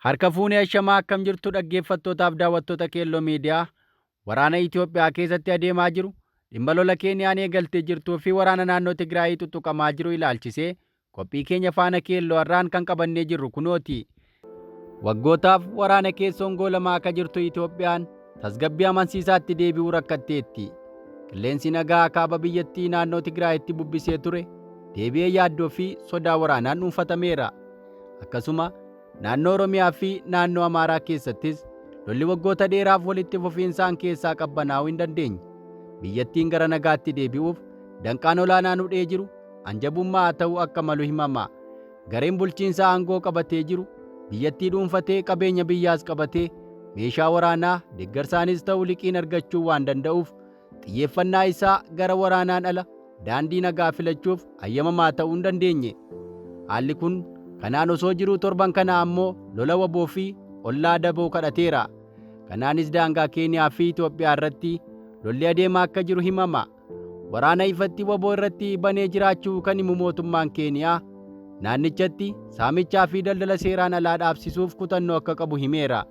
Harka fuunee ashamaa akkam jirtu dhaggeeffattootaaf daawwattoota Keelloo Miidiyaa. Waraana Itoophiyaa keessatti adeemaa jiru, dhimma lola Keeniyaan eegaltee jirtuu fi waraana naannoo Tigraayii tuttuqamaa jiru ilaalchisee qophii keenya faana Keelloo har'aan kan qabannee jirru kunooti. Waggootaaf waraana keessoon goolamaa akka jirtu Itoophiyaan tasgabbii amansiisaatti deebi'uu rakkatteetti. Qilleensi nagaa kaaba biyyattii naannoo Tigraayitti bubbisee ture deebi'ee yaaddoo fi sodaa waraanaan dhuunfatameera. Akkasuma naannoo Oromiyaa fi naannoo Amaaraa keessattis lolli waggoota dheeraaf walitti fufiinsaan keessaa qabbanaa'uu hin dandeenye. Biyyattiin gara nagaatti deebi'uuf danqaan olaanaan hudhee jiru anjabummaa ta'uu akka malu himama. Gareen bulchiinsaa aangoo qabatee jiru biyyattii dhuunfatee qabeenya biyyaas qabatee meeshaa waraanaa deeggarsaanis ta'u liqiin argachuu waan danda'uuf xiyyeeffannaa isaa gara waraanaan ala daandii nagaa filachuuf ayyamamaa ta'uu hin dandeenye. Haalli kun kanaan osoo jiruu torban kana ammoo lola waboo fi ollaa daboo kadhateera. Kanaanis daangaa Keeniyaa fi Itoophiyaa irratti lolli adeemaa akka jiru himama. Waraana ifatti waboo irratti banee jiraachuu kan himu mootummaan Keeniyaa naannichatti saamichaa fi daldala seeraan alaa dhaabsisuuf kutannoo akka qabu himeera.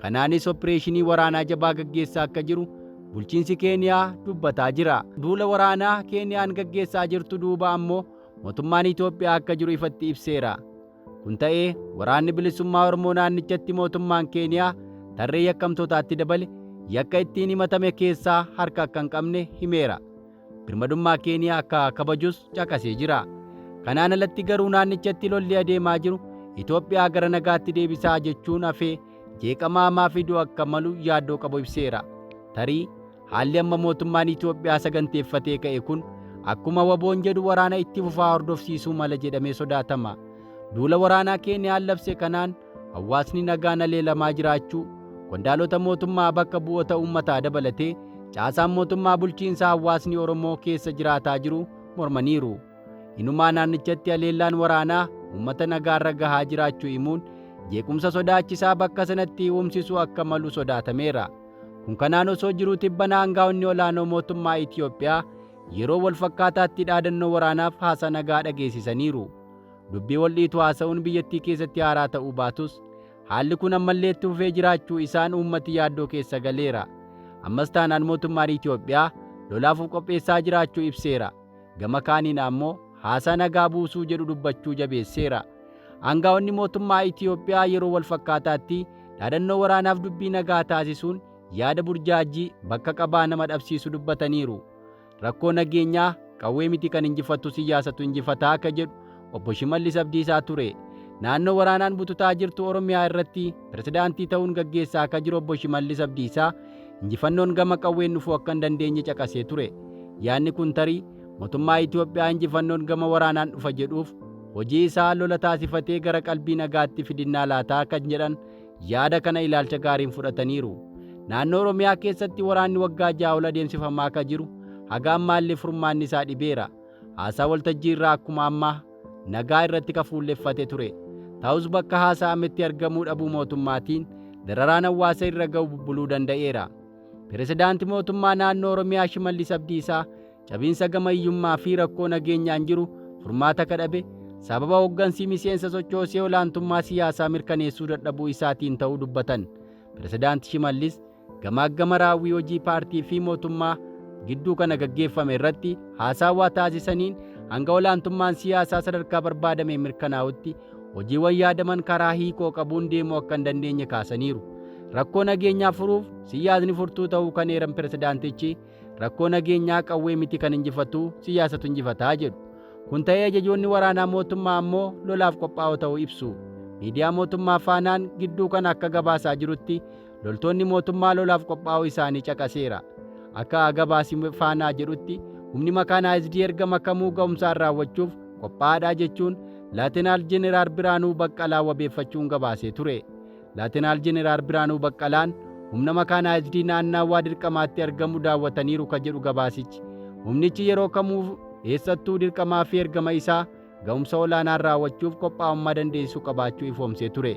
Kanaanis opereeshinii waraanaa jabaa gaggeessaa akka jiru bulchiinsi Keeniyaa dubbataa jira. Duula waraanaa Keeniyaan gaggeessaa jirtu duuba ammoo mootummaan Itoophiyaa akka jiru ifatti ibseera. Kun ta'ee waraanni bilisummaa Oromoo naannichatti mootummaan Keeniyaa tarree yakkamtootaatti dabale yakka ittiin himatame keessaa harka akka hin qabne himeera. Birmadummaa Keeniyaa akka kabajus caqasee jira. Kanaan alatti garuu naannichatti lolli adeemaa jiru Itoophiyaa gara nagaatti deebisaa jechuun hafee jeeqama hamaa fiduu akka malu yaaddoo qabu ibseera. Tarii haalli amma mootummaan Itoophiyaa saganteeffatee ka'e kun akkuma waboon jedhu waraana itti fufaa hordofsiisuu mala jedhamee sodaatama. Duula waraanaa Keeniyaan labse kanaan hawaasni nagaan aleelamaa jiraachuu qondaalota mootummaa bakka bu'oota uummataa dabalatee caasaan mootummaa bulchiinsaa hawaasni Oromoo keessa jiraataa jiru mormaniiru. Inumaa naannichatti aleellaan waraanaa uummata nagaarra gahaa jiraachuu himuun jeequmsa sodaachisaa bakka sanatti uumsisuu akka malu sodaatameera. Kun kanaan osoo jiruu tibbana aangaa'onni olaanoo mootummaa Itoophiyaa yeroo wal fakkaataatti dhaadannoo waraanaaf haasaa nagaa dhageessisaniiru. Dubbii wal'iitu haasa'uun biyyattii keessatti haaraa ta'uu baatus haalli kun ammallee itti fufee jiraachuu isaan uummati yaaddoo keessa galeera. Ammas taanaan mootummaan Itoophiyaa lolaaf qopheessaa jiraachuu ibseera. Gama kaaniin ammoo haasaa nagaa buusuu jedhu dubbachuu jabeesseera. Aangaa'onni mootummaa Itoophiyaa yeroo wal fakkaataatti dhaadannoo waraanaaf dubbii nagaa taasisuun yaada burjaajii bakka qabaa nama dhabsiisu dubbataniiru. Rakkoo nageenyaa qawwee miti kan injifattu siyaasatu injifataa akka jedhu obbo Shimallis Abdiisaa ture. Naannoo waraanaan bututaa jirtu Oromiyaa irratti pirezidaantii ta'uun gaggeessaa akka jiru obbo Shimallis Abdiisaa injifannoon gama qawween dhufuu akka hin dandeenye caqasee ture. Yaadni kun tarii mootummaa Itoophiyaa injifannoon gama waraanaan dhufa jedhuuf hojii isaa lola taasifatee gara qalbii nagaatti fidinnaa laataa kan jedhan yaada kana ilaalcha gaariin fudhataniiru. Naannoo Oromiyaa keessatti waraanni waggaa 6 ol adeemsifamaa akka jiru haga ammaallee furmaanni isaa dhibeera. Haasaa waltajjii irraa akkuma ammaa nagaa irratti kafuulleeffate ture. Ta'us bakka haasa'ametti argamuu dhabuu mootummaatiin dararaan hawaasa irra ga'u bubbuluu danda'eera. Pirezidaantii mootummaa naannoo Oromiyaa Shimallis Abdiisaa cabiinsa gama hiyyummaa fi rakkoo nageenyaan jiru furmaata kadhabe sababa hooggansi miseensa sochoosee olaantummaa siyaasaa mirkaneessuu dadhabuu isaatiin ta'uu dubbatan. Pirezidaantii Shimallis gama raawwii hojii paartii fi mootummaa gidduu kana gaggeeffame irratti haasawaa taasisaniin hanga olaantummaan siyaasaa sadarkaa barbaadame mirkanaa'utti hojiiwwan yaadaman karaa hiikoo qabuun deemuu akka hin dandeenye kaasaniiru. Rakkoo nageenyaa furuuf siyaasni furtuu ta'uu kan eeran pirezidaantichi rakkoo nageenyaa qawwee miti kan injifatu siyaasatu injifataa jedhu. Kun ta'ee ajajoonni waraanaa mootummaa ammoo lolaaf qophaa'oo ta'uu ibsu. Miidiyaa mootummaa faanaan gidduu kana akka gabaasaa jirutti loltoonni mootummaa lolaaf qophaa'uu isaanii caqaseera. Akka gabaasi faanaa jedhutti humni makaanaayizidii erga makamuu ga'umsaan raawwachuuf qophaa'aadha jechuun Laatinaal Jeneraal Biraanuu Baqqalaa wabeeffachuun gabaasee ture. Laatinaal Jeneraal Biraanuu Baqqalaan humna makaanaayizidii naannawaa dirqamaatti argamu daawwataniiru ka jedhu gabaasichi. Humnichi yeroo kamuu eessattuu dirqamaa fi ergama isaa ga'umsa olaanaan raawwachuuf qophaa'ummaa dandeessuu qabaachuu ifoomsee ture.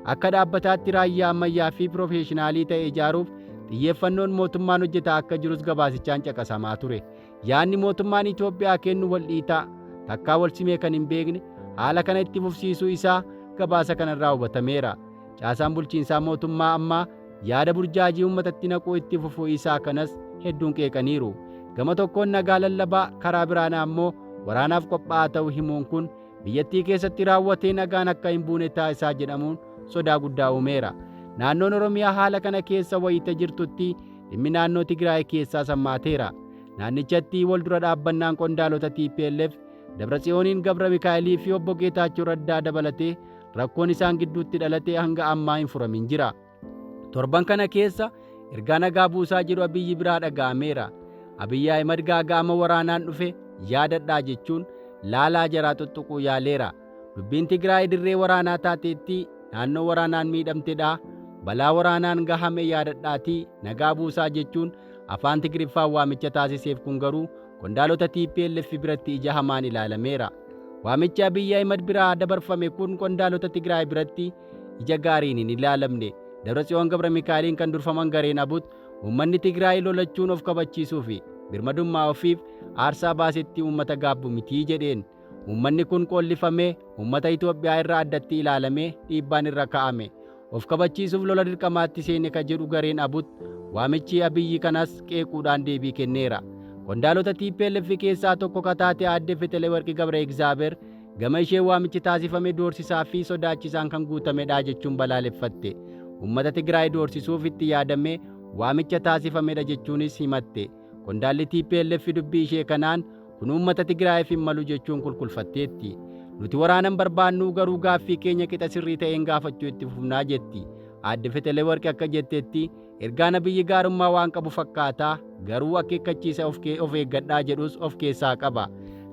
Akka dhaabbataatti raayyaa ammayyaa fi piroofeeshinaalii ta'e ijaaruuf xiyyeeffannoon mootummaan hojjetaa akka jirus gabaasichaan caqasamaa ture. Yaadni mootummaan Itoophiyaa kennu wal'iitaa takkaa wal simee kan hin beekne haala kana itti fufsiisuu isaa gabaasa kanarraa hubatameera. Caasaan bulchiinsaa mootummaa ammaa yaada burjaajii uummatatti naquu itti fufuu isaa kanas hedduun qeeqaniiru. Gama tokkoon nagaa lallabaa, karaa biraan ammoo waraanaaf qophaa'aa ta'uu himuun kun biyyattii keessatti raawwatee nagaan akka hin buune taasisaa jedhamuun sodaa guddaa uumeera. Naannoon Oromiyaa haala kana keessa wayita jirtutti dhimmi naannoo Tigraay keessaa sammaateera. Naannichatti wal dura dhaabbannaan qondaalota TPLF Dabratsiyooniin Gabra Mikaa'elii fi obbo Geetaachoo Raddaa dabalatee rakkoon isaan gidduutti dhalate hanga ammaa hin furamin jira. Torban kana keessa ergaa nagaa buusaa jiru Abiyyi biraa dhaga'ameera. Abiyyi Ahimad gaaga'ama waraanaan dhufe yaadadhaa jechuun laalaa jaraa tuttuquu yaaleera. Dubbiin Tigraay dirree waraanaa taateetti naannoo waraanaan miidhamtedha. Balaa waraanaan gahame yaadadhaatii nagaa buusaa jechuun afaan Tigriffaan waamicha taasiseef kun garuu qondaalota TPLF biratti ija hamaan ilaalameera. Waamichi Abiyyi Ahimad biraa dabarfame kun qondaalota Tigraay biratti ija gaariin hin ilaalamne. Dabratsiyoon Gabra Mikaa'eliin kan durfaman gareen Abut uummanni Tigraay lolachuun of kabachiisuu fi birmadummaa ofiif aarsaa baasetti uummata gaabbu mitii jedheen. Uummanni kun qollifamee uummata Itoophiyaa irraa addatti ilaalamee dhiibbaan irra ka'ame. Of kabachiisuuf lola dirqamaatti seene ka jedhu gareen Abut waamichi Abiyyi kanas qeequudhaan deebii kenneera. Qondaalota TPLF keessaa tokko kataate aadde Feteleworqi Gabra Egzaabeer gama ishee waamichi taasifame doorsisaa fi sodaachisaan kan guutamedha jechuun balaaleffatte. Uummata Tigraay doorsisuuf itti yaadamee waamicha taasifamedha jechuunis himatte. Qondaalli TPLF dubbii ishee kanaan kun uummata Tigraayiif hin malu jechuun kulkulfatteetti. Nuti waraanan barbaannu garuu gaaffii keenya qixa sirrii ta'een gaafachuu itti fufnaa jetti. Aadde Feteleworqi akka jetteetti ergaan Abiyyi gaarummaa waan qabu fakkaataa garuu akeekkachiisa of eeggadhaa jedhus of keessaa qaba.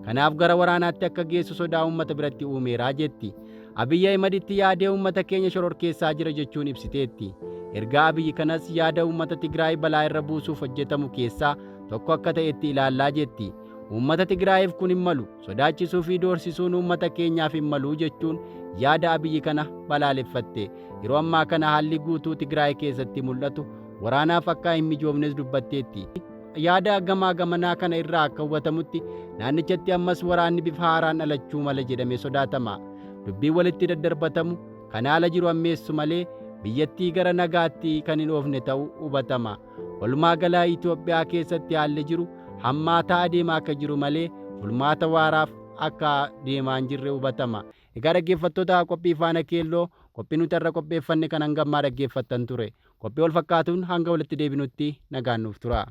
Kanaaf gara waraanaatti akka geessu sodaa uummata biratti uumeeraa jetti. Abiyyi Ahimaditti yaadee uummata keenya shororkeessaa jira jechuun ibsiteetti. Ergaa Abiyyi kanas yaada uummata Tigraay balaa irra buusuuf hojjetamu keessaa tokko akka ta'etti ilaallaa jetti. Uummata Tigraayiif kun hin malu, sodaachisuu fi doorsisuun uummata keenyaaf hin malu jechuun yaada Abiyyi kana balaaleffatte. Yeroo ammaa kana haalli guutuu Tigraay keessatti mul'atu waraanaaf akka hin mijoomnes dubbatteetti. Yaada gamaa gamanaa kana irraa akka hubatamutti naannichatti ammas waraanni bifa haaraan dhalachuu mala jedhamee sodaatama. Dubbiin walitti daddarbatamu kan haala jiru ammeessu malee biyyattii gara nagaatti kan hin oofne ta'uu hubatama. Walumaa galaa Itoophiyaa keessatti haalli jiru hammaataa adeemaa akka jiru malee furmaata waaraaf akka deemaa hin jirre hubatama. Egaa dhaggeeffattoota qophii faana keelloo qophii nuti irra qopheeffanne kan hangammaa dhaggeeffattan ture. Qophii wal fakkaatuun hanga walitti deebinutti nagaan nuuf tura.